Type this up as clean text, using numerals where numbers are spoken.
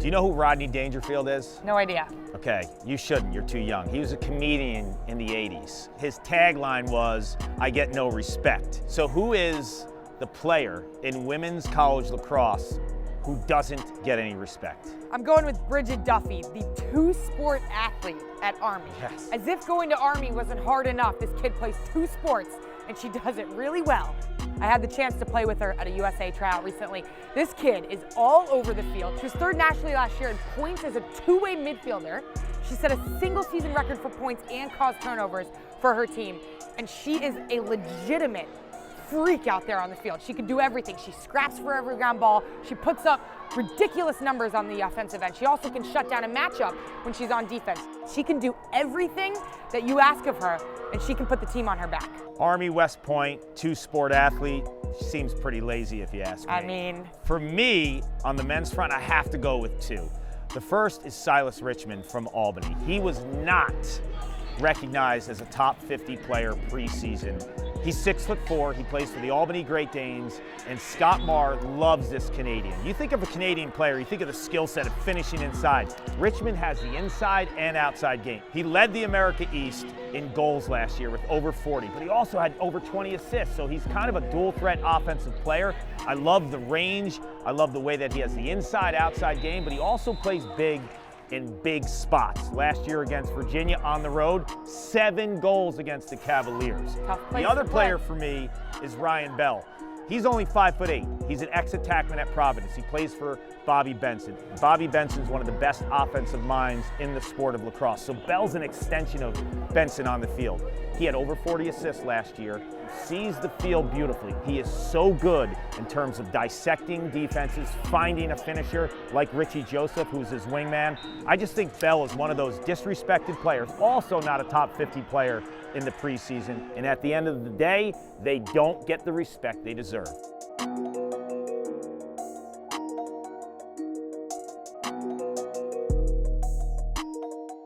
Do you know who Rodney Dangerfield is? No idea. Okay, you shouldn't, you're too young. He was a comedian in the 80s. His tagline was, "I get no respect." So who is the player in women's college lacrosse who doesn't get any respect? I'm going with Brigid Duffy, the two-sport athlete at Army. Yes. As if going to Army wasn't hard enough, this kid plays two sports, and she does it really well. I had the chance to play with her at a USA tryout recently. This kid is all over the field. She was third nationally last year in points as a two-way midfielder. She set a single season record for points and caused turnovers for her team. And she is a legitimate freak out there on the field. She can do everything. She scraps for every ground ball. She puts up ridiculous numbers on the offensive end. She also can shut down a matchup when she's on defense. She can do everything that you ask of her, and she can put the team on her back. Army West Point, two-sport athlete. Seems pretty lazy if you ask me. I mean, for me, on the men's front, I have to go with two. The first is Silas Richmond from Albany. He was not recognized as a top 50 player preseason. He's 6'4", he plays for the Albany Great Danes, and Scott Marr loves this Canadian. You think of a Canadian player, you think of the skill set of finishing inside. Richmond has the inside and outside game. He led the America East in goals last year with over 40, but he also had over 20 assists, so he's kind of a dual threat offensive player. I love the range, I love the way that he has the inside-outside game, but he also plays big in big spots. Last year against Virginia on the road, 7 goals against the Cavaliers. The other player for me is Ryan Bell. He's only 5'8". He's an ex-attackman at Providence. He plays for Bobby Benson. Bobby Benson's one of the best offensive minds in the sport of lacrosse. So Bell's an extension of Benson on the field. He had over 40 assists last year. Sees the field beautifully. He is so good in terms of dissecting defenses, finding a finisher like Richie Joseph, who's his wingman. I just think Bell is one of those disrespected players, also not a top 50 player in the preseason. And at the end of the day, they don't get the respect they deserve.